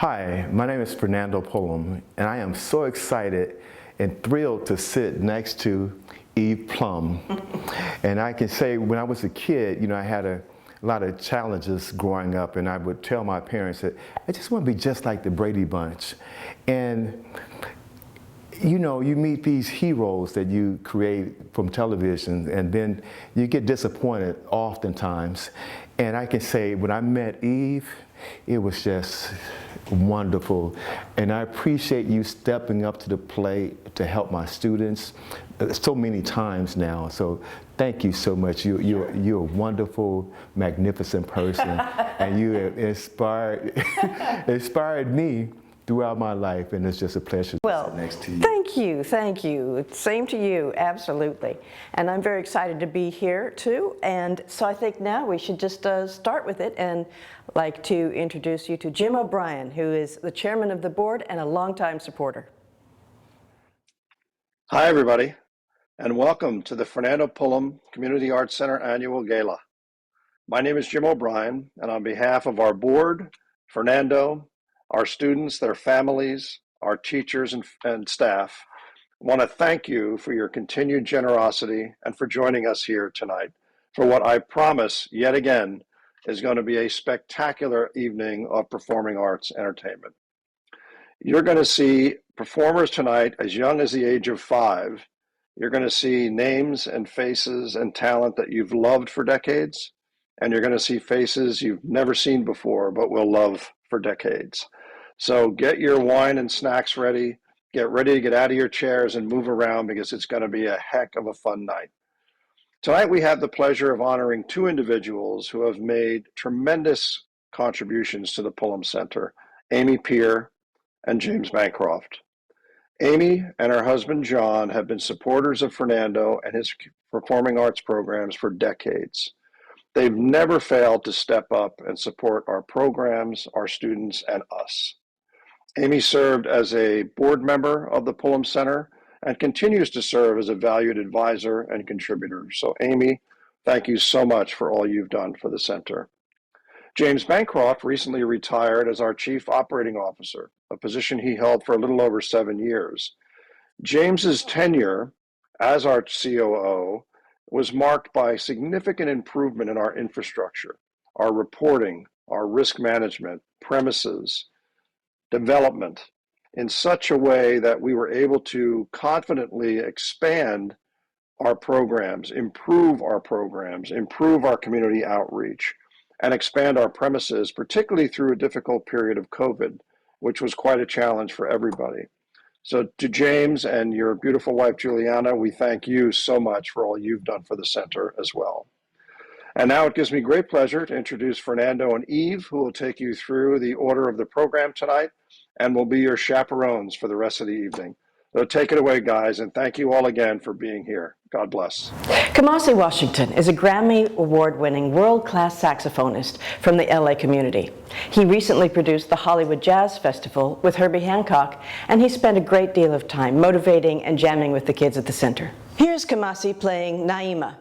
Hi, my name is Fernando Pullum, and I am so excited and thrilled to sit next to Eve Plumb. And I can say when I was a kid, I had a lot of challenges growing up, and I would tell my parents that I just want to be just like the Brady Bunch. And you meet these heroes that you create from television, and then you get disappointed oftentimes. And I can say when I met Eve, it was just wonderful. And I appreciate you stepping up to the plate to help my students so many times now. So thank you so much. You're a wonderful, magnificent person, and you have inspired me throughout my life, and it's just a pleasure to sit next to you. Thank you. Same to you, absolutely. And I'm very excited to be here too. And so I think now we should just start with it, and like to introduce you to Jim O'Brien, who is the chairman of the board and a longtime supporter. Hi, everybody, and welcome to the Fernando Pullum Community Arts Center Annual Gala. My name is Jim O'Brien, and on behalf of our board, Fernando, our students, their families, our teachers and staff, I want to thank you for your continued generosity and for joining us here tonight for what I promise, yet again, is going to be a spectacular evening of performing arts entertainment. You're going to see performers tonight as young as the age of 5. You're going to see names and faces and talent that you've loved for decades, and you're going to see faces you've never seen before but will love for decades. So get your wine and snacks ready, get ready to get out of your chairs and move around, because it's going to be a heck of a fun night. Tonight we have the pleasure of honoring 2 individuals who have made tremendous contributions to the Pullum Center, Amy Pier and James Bancroft. Amy and her husband John have been supporters of Fernando and his performing arts programs for decades. They've never failed to step up and support our programs, our students, and us. Amy served as a board member of the Pullum Center and continues to serve as a valued advisor and contributor. So Amy, thank you so much for all you've done for the center. James Bancroft recently retired as our Chief Operating Officer, a position he held for a little over 7 years. James's tenure as our COO was marked by significant improvement in our infrastructure, our reporting, our risk management, premises, development, in such a way that we were able to confidently expand our programs, improve our community outreach, and expand our premises, particularly through a difficult period of COVID, which was quite a challenge for everybody. So to James and your beautiful wife, Juliana, we thank you so much for all you've done for the center as well. And now it gives me great pleasure to introduce Fernando and Eve, who will take you through the order of the program tonight and will be your chaperones for the rest of the evening. So take it away, guys, and thank you all again for being here. God bless. Kamasi Washington is a Grammy Award-winning world-class saxophonist from the LA community. He recently produced the Hollywood Jazz Festival with Herbie Hancock, and he spent a great deal of time motivating and jamming with the kids at the center. Here's Kamasi playing Naima.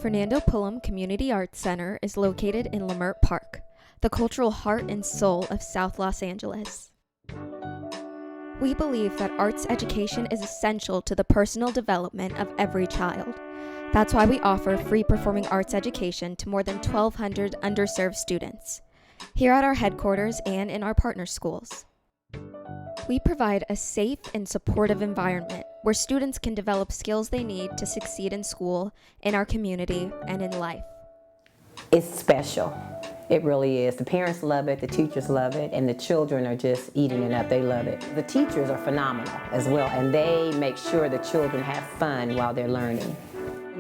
Fernando Pullum Community Arts Center is located in Leimert Park, the cultural heart and soul of South Los Angeles. We believe that arts education is essential to the personal development of every child. That's why we offer free performing arts education to more than 1,200 underserved students, here at our headquarters and in our partner schools. We provide a safe and supportive environment where students can develop skills they need to succeed in school, in our community, and in life. It's special. It really is. The parents love it, the teachers love it, and the children are just eating it up. They love it. The teachers are phenomenal as well, and they make sure the children have fun while they're learning.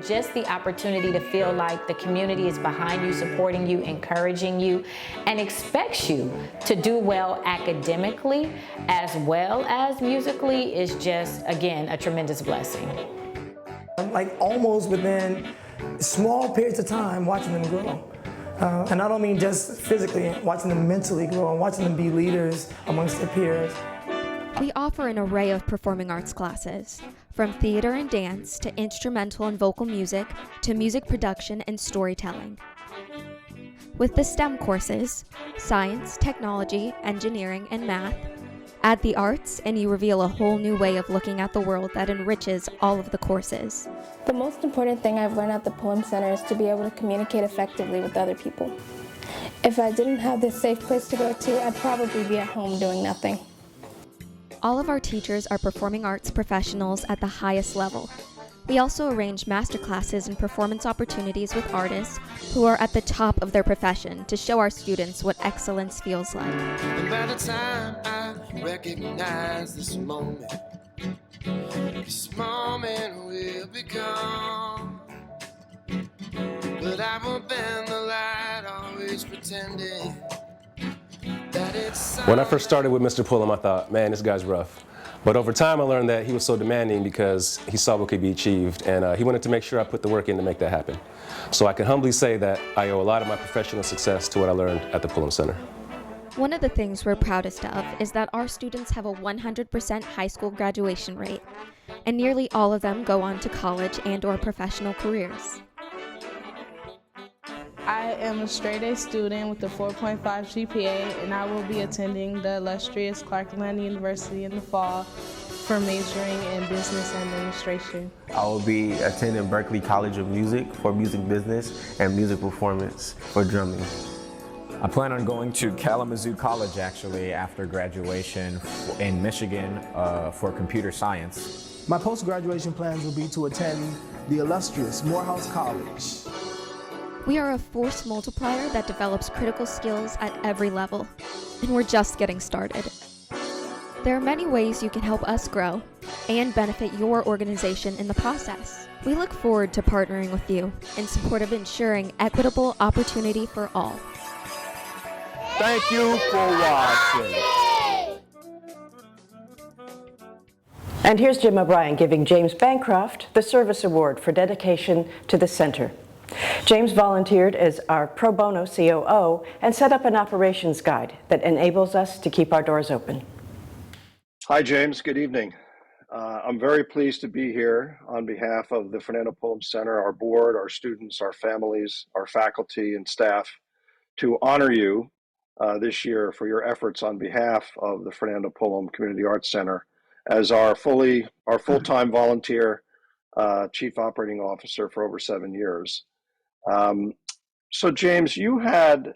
Just the opportunity to feel like the community is behind you, supporting you, encouraging you, and expects you to do well academically as well as musically is just, again, a tremendous blessing. Like almost within small periods of time watching them grow. And I don't mean just physically, watching them mentally grow and watching them be leaders amongst their peers. We offer an array of performing arts classes, from theater and dance to instrumental and vocal music to music production and storytelling. With the STEM courses, science, technology, engineering, and math, add the arts and you reveal a whole new way of looking at the world that enriches all of the courses. The most important thing I've learned at the Pullum Center is to be able to communicate effectively with other people. If I didn't have this safe place to go to, I'd probably be at home doing nothing. All of our teachers are performing arts professionals at the highest level. We also arrange masterclasses and performance opportunities with artists who are at the top of their profession to show our students what excellence feels like. And by the time I recognize this moment will be gone. But I will bend the light, always pretending. When I first started with Mr. Pullum, I thought, man, this guy's rough. But over time, I learned that he was so demanding because he saw what could be achieved, and he wanted to make sure I put the work in to make that happen. So I can humbly say that I owe a lot of my professional success to what I learned at the Pullum Center. One of the things we're proudest of is that our students have a 100% high school graduation rate, and nearly all of them go on to college and/or professional careers. I am a straight-A student with a 4.5 GPA, and I will be attending the illustrious Clark Atlanta University in the fall for majoring in business administration. I will be attending Berklee College of Music for music business and music performance for drumming. I plan on going to Kalamazoo College actually after graduation in Michigan for computer science. My post-graduation plans will be to attend the illustrious Morehouse College. We are a force multiplier that develops critical skills at every level, and we're just getting started. There are many ways you can help us grow and benefit your organization in the process. We look forward to partnering with you in support of ensuring equitable opportunity for all. Thank you for watching. And here's Jim O'Brien giving James Bancroft the Service Award for dedication to the center. James volunteered as our pro bono COO and set up an operations guide that enables us to keep our doors open. Hi, James. Good evening. I'm very pleased to be here on behalf of the Fernando Pullum Center, our board, our students, our families, our faculty and staff to honor you this year for your efforts on behalf of the Fernando Pullum Community Arts Center as our full-time volunteer Chief Operating Officer for over 7 years. So James, you had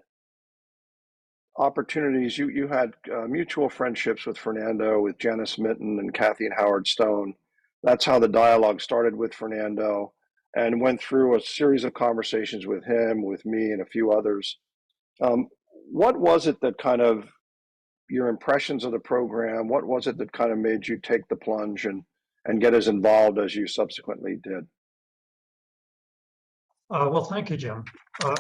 opportunities, you had mutual friendships with Fernando, with Janice Minton and Kathy and Howard Stone. That's how the dialogue started with Fernando and went through a series of conversations with him, with me and a few others. What was it that kind of, your impressions of the program, what was it that kind of made you take the plunge and get as involved as you subsequently did? Well, thank you, Jim.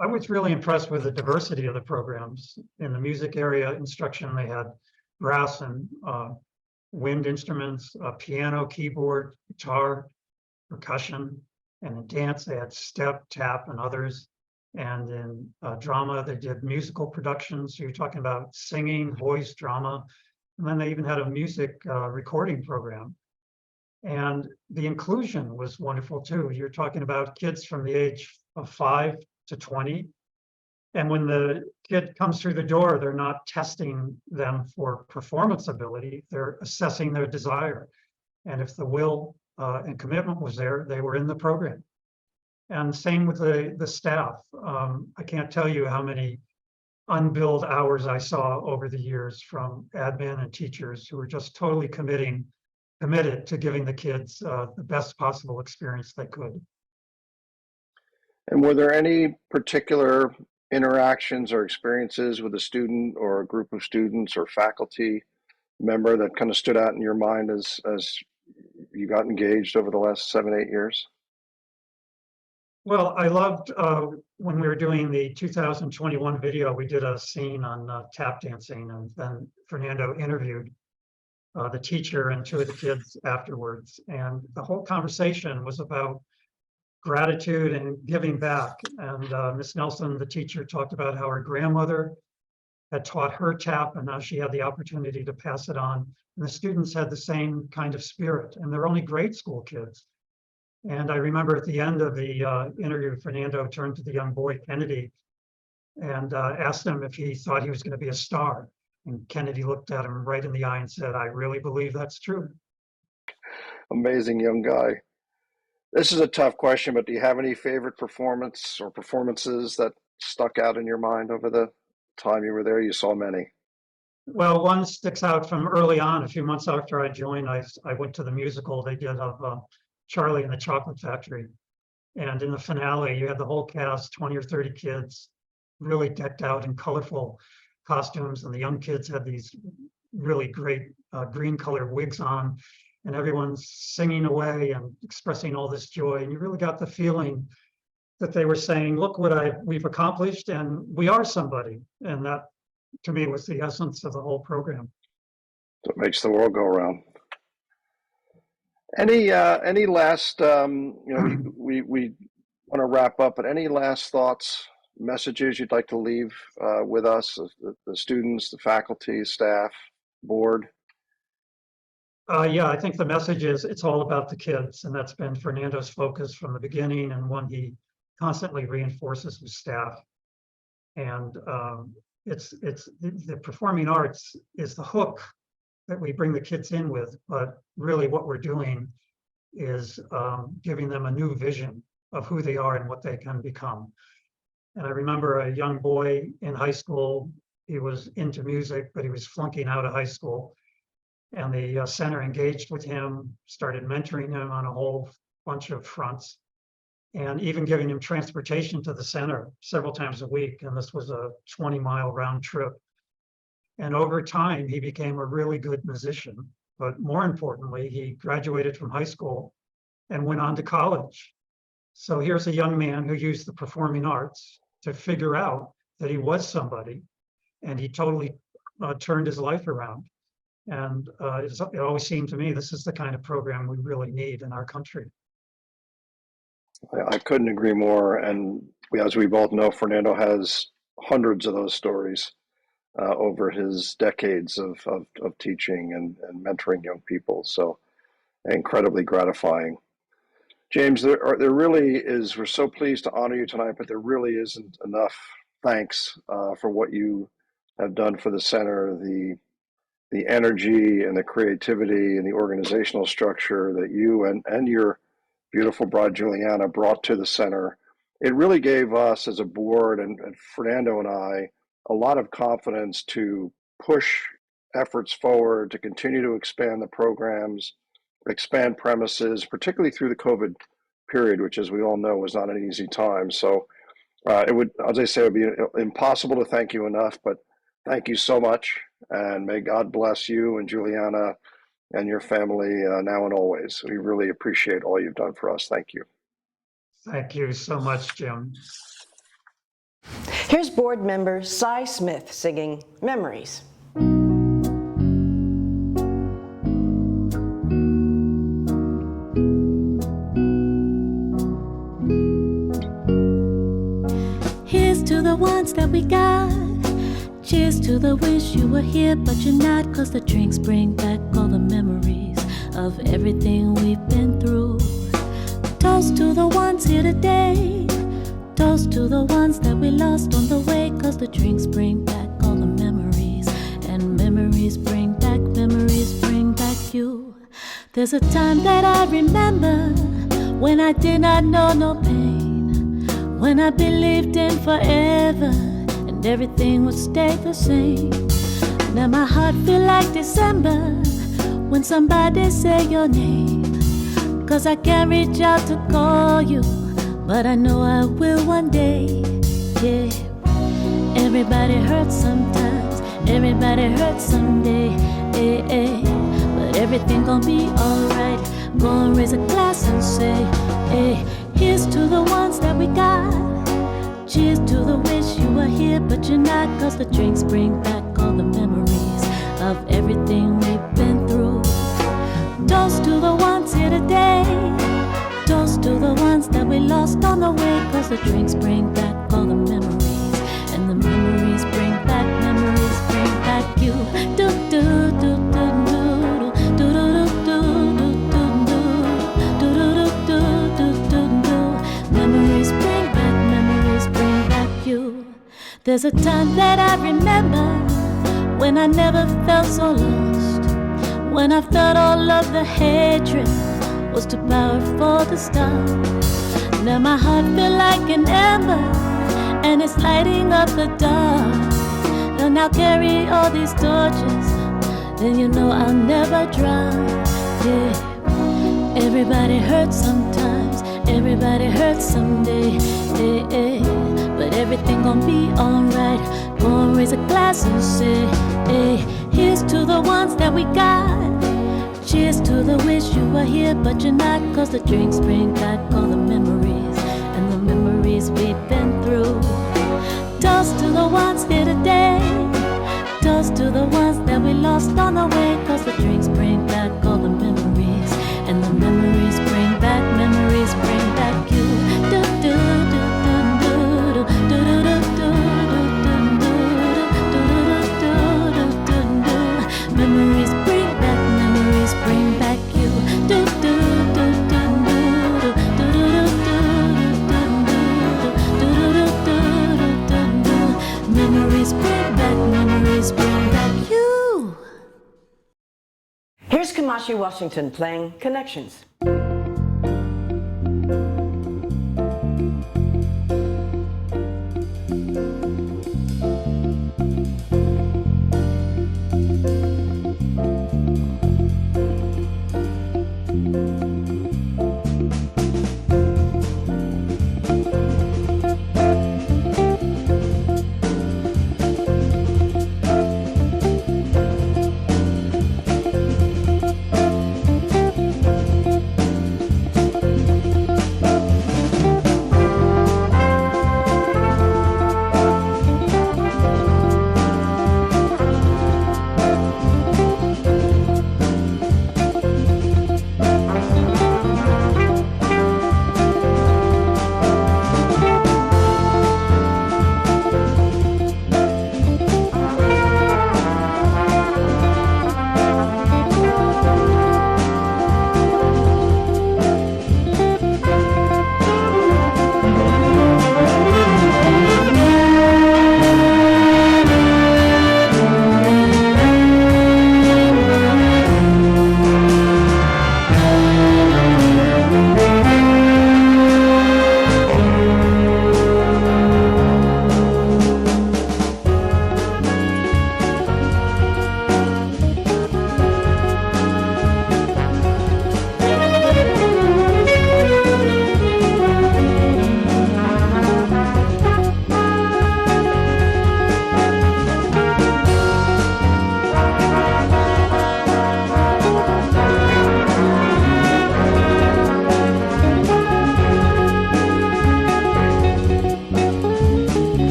I was really impressed with the diversity of the programs. In the music area instruction, they had brass and wind instruments, piano, keyboard, guitar, percussion, and in dance, they had step, tap, and others. And in drama, they did musical productions. So you're talking about singing, voice, drama. And then they even had a music recording program. And the inclusion was wonderful too. You're talking about kids from the age of 5 to 20. And when the kid comes through the door, they're not testing them for performance ability, they're assessing their desire. And if the will and commitment was there, they were in the program. And same with the staff. I can't tell you how many unbilled hours I saw over the years from admin and teachers who were just totally committed to giving the kids the best possible experience they could. And were there any particular interactions or experiences with a student or a group of students or faculty member that kind of stood out in your mind as you got engaged over the last 7, 8 years? Well, I loved when we were doing the 2021 video, we did a scene on tap dancing, and then Fernando interviewed the teacher and 2 of the kids afterwards. And the whole conversation was about gratitude and giving back. And Miss Nelson, the teacher, talked about how her grandmother had taught her tap, and now she had the opportunity to pass it on. And the students had the same kind of spirit, and they're only grade school kids. And I remember at the end of the interview, Fernando turned to the young boy, Kennedy, and asked him if he thought he was going to be a star. And Kennedy looked at him right in the eye and said, "I really believe that's true." Amazing young guy. This is a tough question, but do you have any favorite performance or performances that stuck out in your mind over the time you were there? You saw many. Well, one sticks out from early on. A few months after I joined, I went to the musical they did of Charlie and the Chocolate Factory. And in the finale, you had the whole cast, 20 or 30 kids, really decked out in colorful costumes. And the young kids had these really great green colored wigs on, and everyone's singing away and expressing all this joy. And you really got the feeling that they were saying, look what we've accomplished, and we are somebody. And that, to me, was the essence of the whole program. That makes the world go around. Any last, we want to wrap up, but any last thoughts, messages you'd like to leave with us, the students, the faculty, staff, board? Yeah, I think the message is it's all about the kids, and that's been Fernando's focus from the beginning, and one he constantly reinforces with staff. And it's the performing arts is the hook that we bring the kids in with, but really what we're doing is giving them a new vision of who they are and what they can become. And I remember a young boy in high school, he was into music, but he was flunking out of high school. And the center engaged with him, started mentoring him on a whole bunch of fronts, and even giving him transportation to the center several times a week. And this was a 20-mile round trip. And over time, he became a really good musician. But more importantly, he graduated from high school and went on to college. So here's a young man who used the performing arts to figure out that he was somebody, and he totally turned his life around. And it always seemed to me this is the kind of program we really need in our country. I couldn't agree more. And as we both know, Fernando has hundreds of those stories over his decades of teaching and mentoring young people. So incredibly gratifying. James, there really is, we're so pleased to honor you tonight, but there really isn't enough thanks for what you have done for the center, the energy and the creativity and the organizational structure that you and your beautiful bride Juliana brought to the center. It really gave us as a board and Fernando and I a lot of confidence to push efforts forward, to continue to expand the programs, expand premises, particularly through the COVID period, which, as we all know, was not an easy time. So it would, as I say, it would be impossible to thank you enough, but thank you so much. And may God bless you and Juliana and your family now and always. We really appreciate all you've done for us. Thank you. Thank you so much, Jim. Here's board member Cy Smith singing Memories. Here's to the ones that we got. Cheers to the wish you were here, but you're not, 'cause the drinks bring back all the memories of everything we've been through. Toast to the ones here today. Toast to the ones that we lost on the way, 'cause the drinks bring back all the memories, and memories bring back you. There's a time that I remember when I did not know no pain, when I believed in forever and everything would stay the same. Now my heart feel like December when somebody say your name, 'cause I can't reach out to call you, but I know I will one day, yeah. Everybody hurts sometimes, everybody hurts someday, eh, eh. But everything gon' be alright. Gonna raise a glass and say, hey, here's to the ones that we got. Cheers to the wish you were here, but you're not, 'cause the drinks bring back all the memories of everything we've been through. Toast to the ones here today. Toast to the ones that we lost on the way, 'cause the drinks bring back all the memories, and the memories bring back you. Do do do do do do do do do do do do do do do. Memories bring back you. There's a time that I remember when I never felt so lost, when I felt all of the hatred was too powerful to stop. Now my heart feel like an ember, and it's lighting up the dark. And I'll carry all these torches, then you know I'll never drown, yeah. Everybody hurts sometimes, everybody hurts someday, eh, eh. But everything gon' be alright. Gonna raise a glass and say, hey, here's to the ones that we got. Cheers to the wish you were here, but you're not, 'cause the drinks bring back all the memories, and the memories we've been through. Toast to the ones here today. Toast to the ones that we lost on the way, 'cause the drinks bring back all the memories, and the memories bring back you. Do do do do do do do do do do do do do. Memories bring back you. Do do do do do do do do. Memories bring back you. Here's Kamasi, Washington, playing Connections.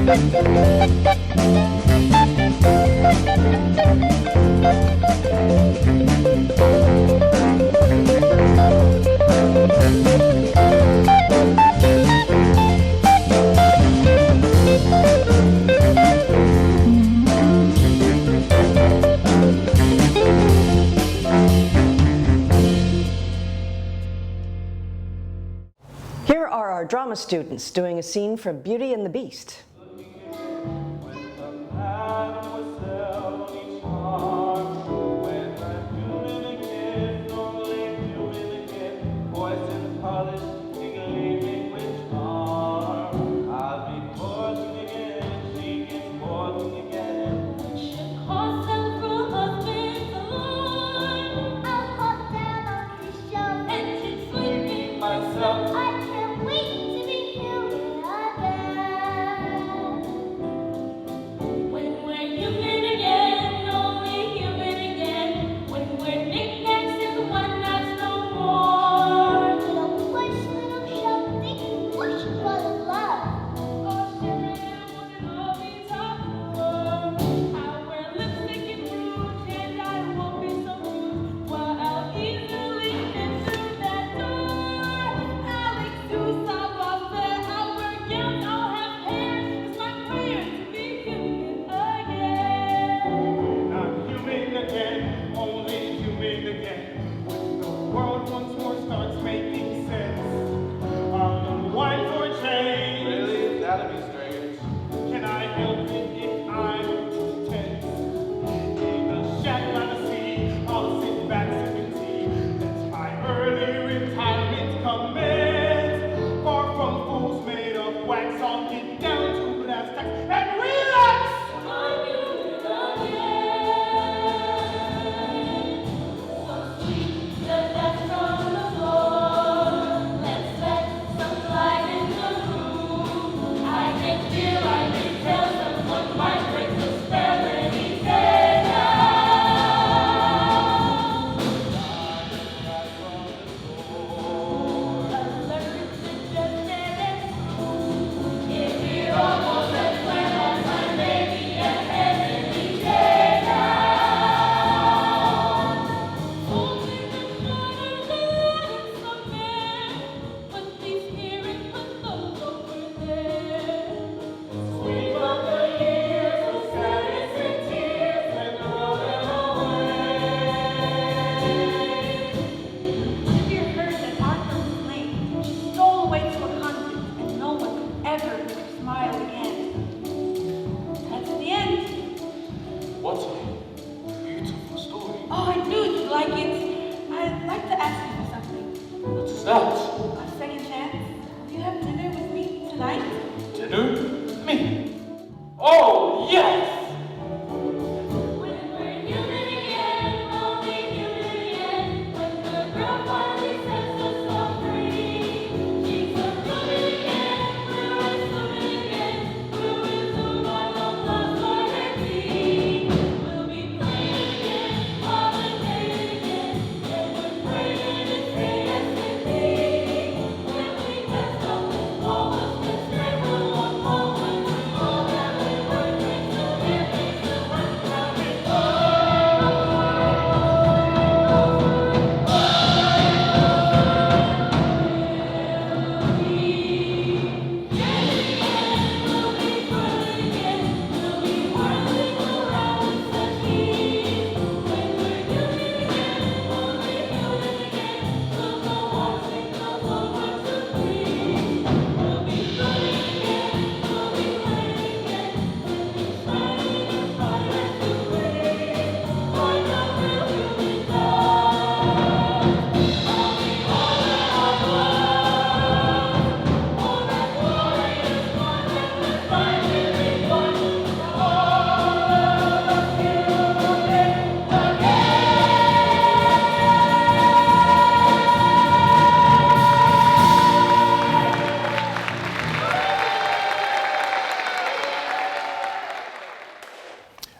Here are our drama students doing a scene from Beauty and the Beast.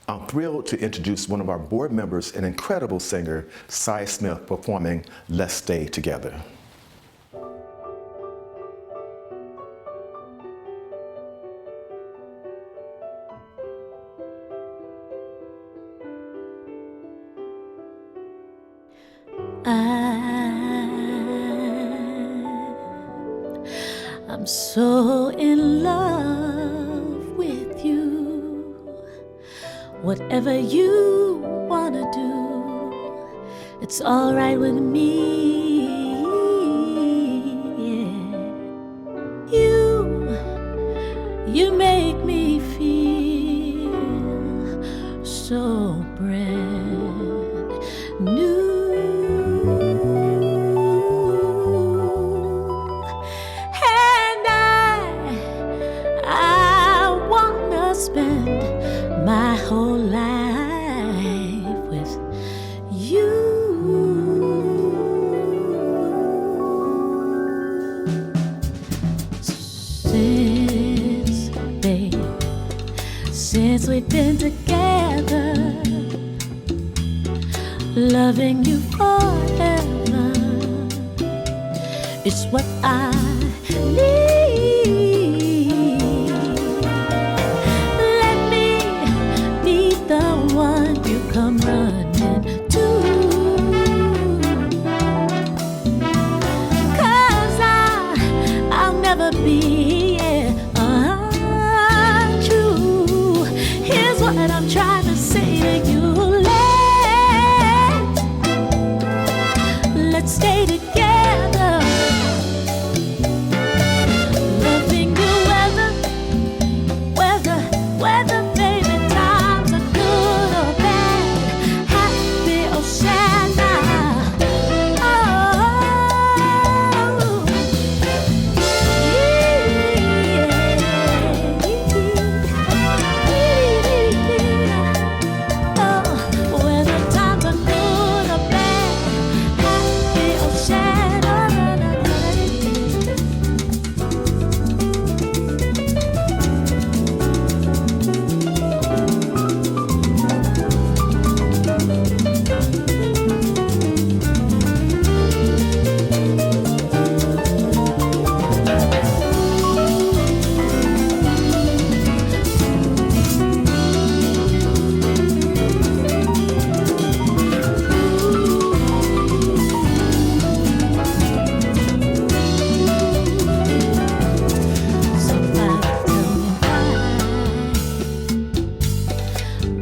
I'm thrilled to introduce one of our board members, an incredible singer, Cy Smith, performing Let's Stay Together. I'm so in love with you. Whatever you wanna do, it's alright with me. Yeah. You make me feel so brand new. Spend my whole life with you. Since we've been together, loving you forever is what I need. Come running to, 'cause I'll never be untrue. Here's what I'm trying to say to you. Let's stay together, loving you whether baby times are good or bad, happy or sad now. Whether times are good or bad, happy or sad.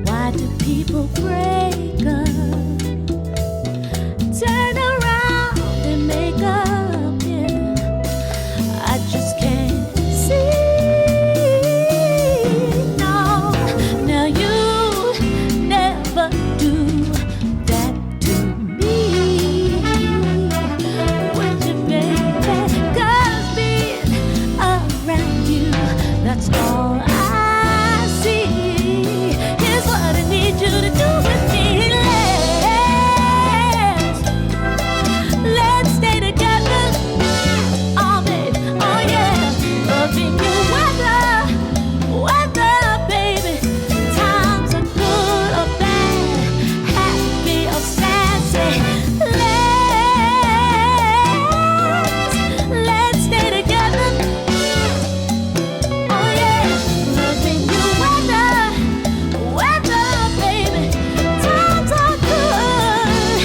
Why do people break up, turn around and make up? Yeah, I just can't see. No, now you never do that to me, would you, baby? 'Cause being around you, that's all I see. Here's what I need you to do with me. Let's stay together. Oh, baby, oh yeah. Loving you whether, baby, times are good or bad, happy or sad. Say, let's stay together. Oh yeah, loving you whether, baby, times are good,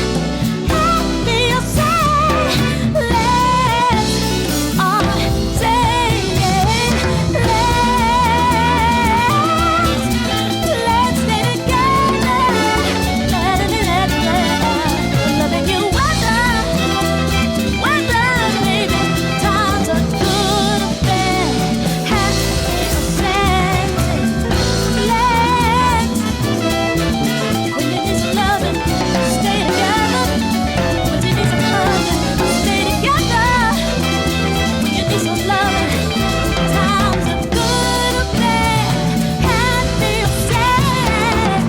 happy or sad. Let's stay together. Loving you whether, baby, times are good or bad, happy or sad. When you need some loving, stay together. When you need some loving, stay together. When you need some loving, times are good or bad, happy or sad.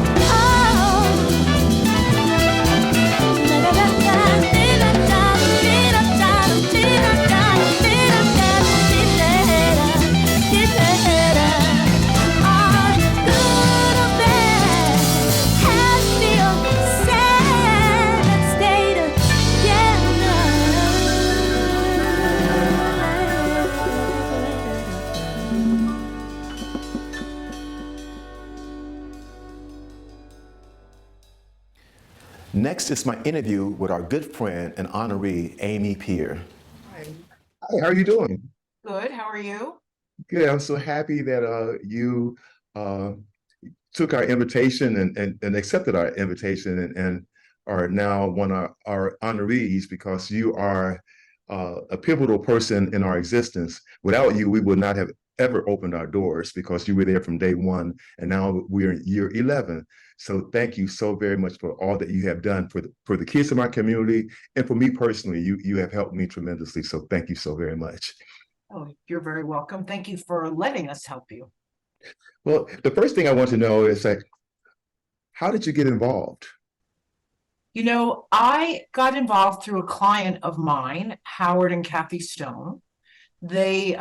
Next is my interview with our good friend and honoree, Amy Pier. Hi, how are you doing? Good. How are you? Good. I'm so happy that you uh, took our invitation and accepted our invitation and are now one of our honorees because you are a pivotal person in our existence. Without you, we would not have ever opened our doors because you were there from day one, and now we're in year 11. So thank you so very much for all that you have done for the kids in my community and for me personally. You have helped me tremendously. So thank you so very much. Oh, you're very welcome. Thank you for letting us help you. Well, the first thing I want to know is like, how did you get involved? You know, I got involved through a client of mine, Howard and Kathy Stone. They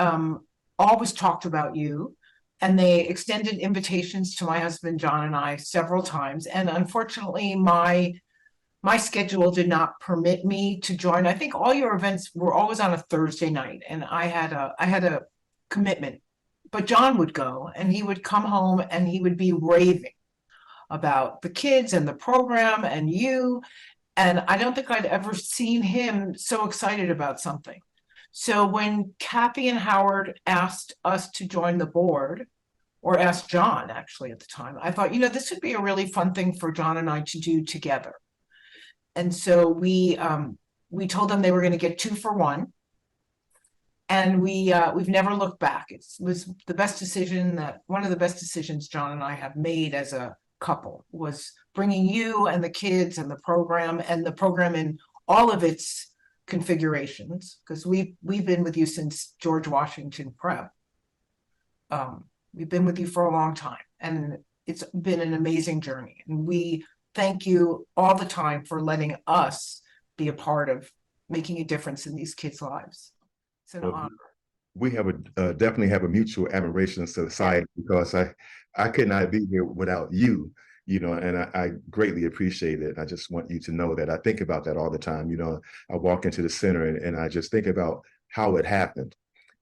always talked about you, and they extended invitations to my husband John and I several times. And unfortunately, my schedule did not permit me to join. I think all your events were always on a Thursday night, and I had a commitment. But John would go, and he would come home, and he would be raving about the kids and the program and you. And I don't think I'd ever seen him so excited about something. So when Kathy and Howard asked us to join the board, or asked John actually at the time, I thought, this would be a really fun thing for John and I to do together. And so we told them they were going to get 2 for 1. And we've never looked back. It was one of the best decisions John and I have made as a couple, was bringing you and the kids and the program in all of its configurations, because we've been with you since George Washington Prep. We've been with you for a long time, and it's been an amazing journey. And we thank you all the time for letting us be a part of making a difference in these kids' lives. It's an honor. We have definitely have a mutual admiration society because I could not be here without you, and I greatly appreciate it. I just want you to know that I think about that all the time. I walk into the center and I just think about how it happened.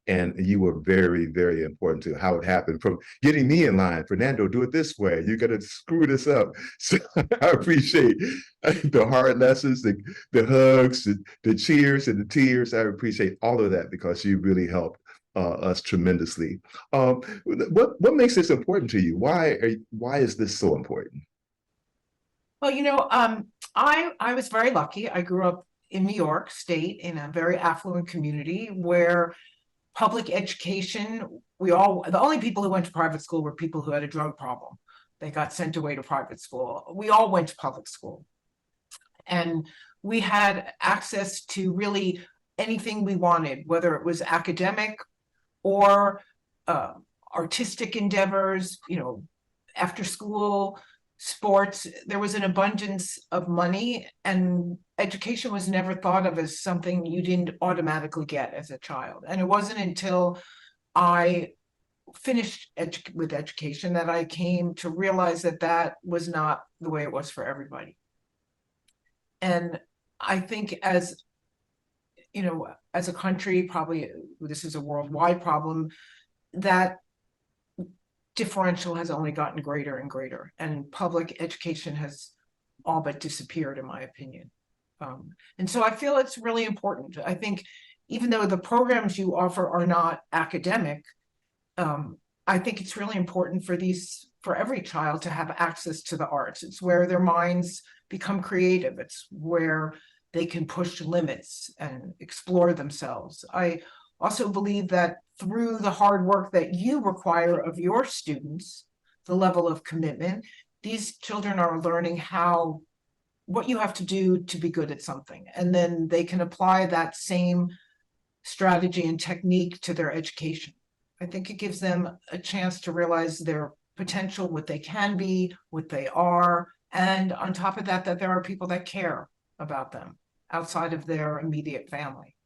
And you were very, very important to how it happened, from getting me in line. Fernando, do it this way. You're going to screw this up. So I appreciate the hard lessons, the hugs, the cheers and the tears. I appreciate all of that because you really helped us tremendously. What makes this important to you? Why is this so important? Well, I was very lucky. I grew up in New York State in a very affluent community where public education, the only people who went to private school were people who had a drug problem. They got sent away to private school. We all went to public school. And we had access to really anything we wanted, whether it was academic or artistic endeavors, after school, sports. There was an abundance of money, and education was never thought of as something you didn't automatically get as a child. And it wasn't until I finished with education that I came to realize that was not the way it was for everybody. And I think as a country, probably this is a worldwide problem, that differential has only gotten greater and greater, and public education has all but disappeared, in my opinion. And so I feel it's really important. I think even though the programs you offer are not academic, I think it's really important for every child to have access to the arts. It's where their minds become creative. It's where they can push limits and explore themselves. I also believe that through the hard work that you require of your students, the level of commitment, these children are learning what you have to do to be good at something. And then they can apply that same strategy and technique to their education. I think it gives them a chance to realize their potential, what they can be, what they are. And on top of that there are people that care about them outside of their immediate family.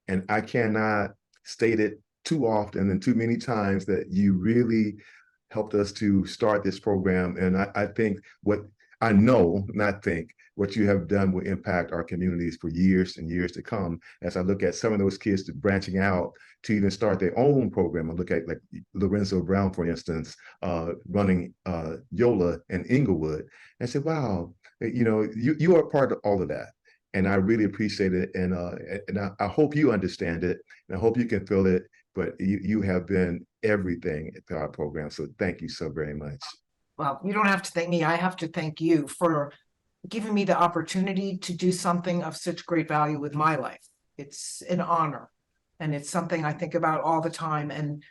And I cannot state it too often and too many times that you really helped us to start this program. And I think what you have done will impact our communities for years and years to come. As I look at some of those kids branching out to even start their own program, I look at like Lorenzo Brown, for instance, running Yola in Inglewood, and I said, wow, you are part of all of that. And I really appreciate it. And I hope you understand it. And I hope you can feel it. But you have been everything to our program. So thank you so very much. Well, you don't have to thank me. I have to thank you for giving me the opportunity to do something of such great value with my life. It's an honor. And it's something I think about all the time. And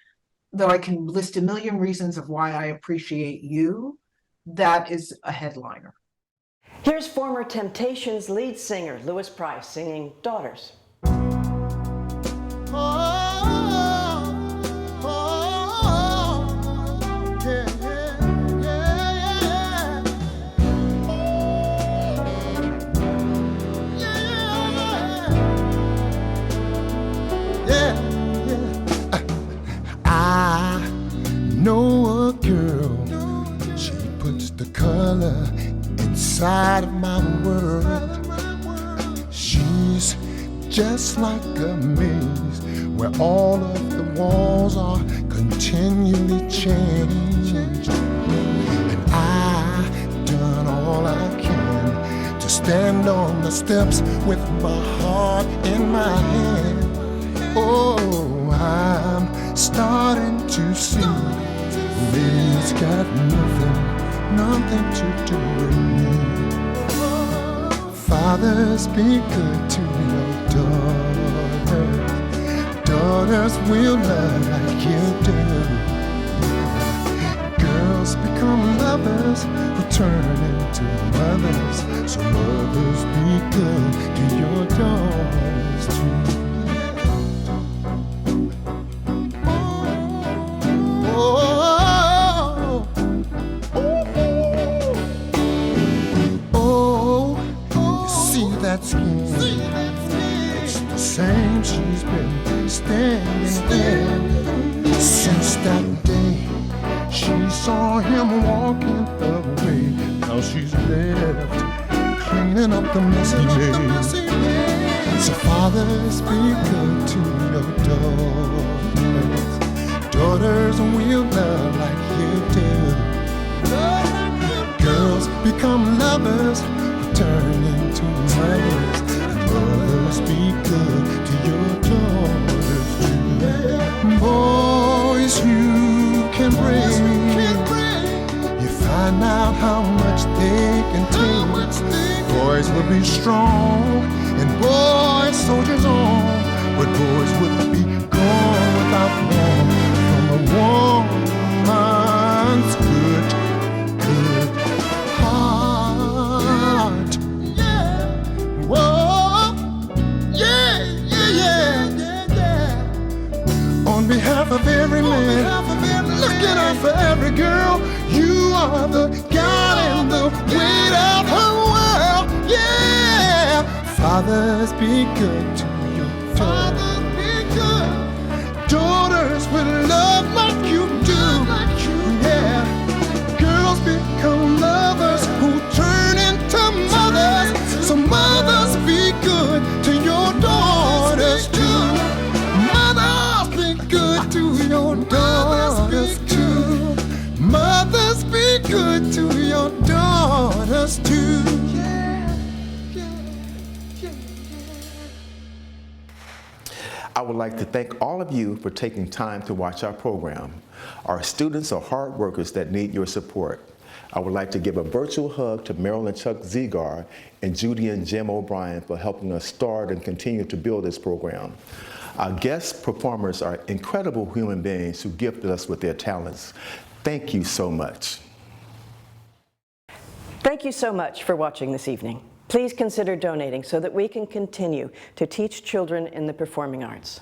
though I can list a million reasons of why I appreciate you, that is a headliner. Here's former Temptations lead singer Louis Price singing Daughters. I know a girl, she puts the color inside of my world. She's just like a maze where all of the walls are continually changed. And I've done all I can to stand on the steps with my heart in my hand. Oh, I'm starting to see it's got nothing to do with me. Fathers, be good to your daughters. Daughters will love like you do. Girls become lovers who turn into mothers. So mothers, be good to your daughters too. That skin, it's the same she's been standing in. Since that day, she saw him walking away. Now she's left, cleaning up the mess he made. So fathers, be good to your daughters. Daughters will love like you do. Girls become lovers, turn into mothers. Mothers, be good to your daughters too. Boys you can bring, you find out how much they can take. Boys will be strong, and boys soldiers on. But boys would be gone without one from a woman's good heart. Whoa, yeah. On behalf of every man, looking out for every girl, you are the God and the weight of her world, yeah. Fathers, be good to your daughters. Be good. Daughters will love like you do, yeah. Girls become lovers who turn into mothers. So mothers, be good to your daughters too. Mothers, be good to your daughters too. Mothers, be good to your daughters too. I would like to thank all of you for taking time to watch our program. Our students are hard workers that need your support. I would like to give a virtual hug to Meryl and Chuck Zegar and Judy and Jim O'Brien for helping us start and continue to build this program. Our guest performers are incredible human beings who gifted us with their talents. Thank you so much. Thank you so much for watching this evening. Please consider donating so that we can continue to teach children in the performing arts.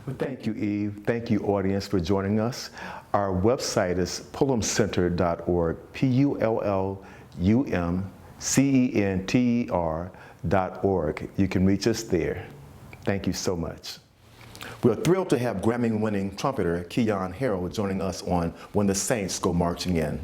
Well, thank you, Eve. Thank you, audience, for joining us. Our website is pullumcenter.org, PULLUMCENTER.org. You can reach us there. Thank you so much. We're thrilled to have Grammy-winning trumpeter Keyon Harrold joining us on When the Saints Go Marching In.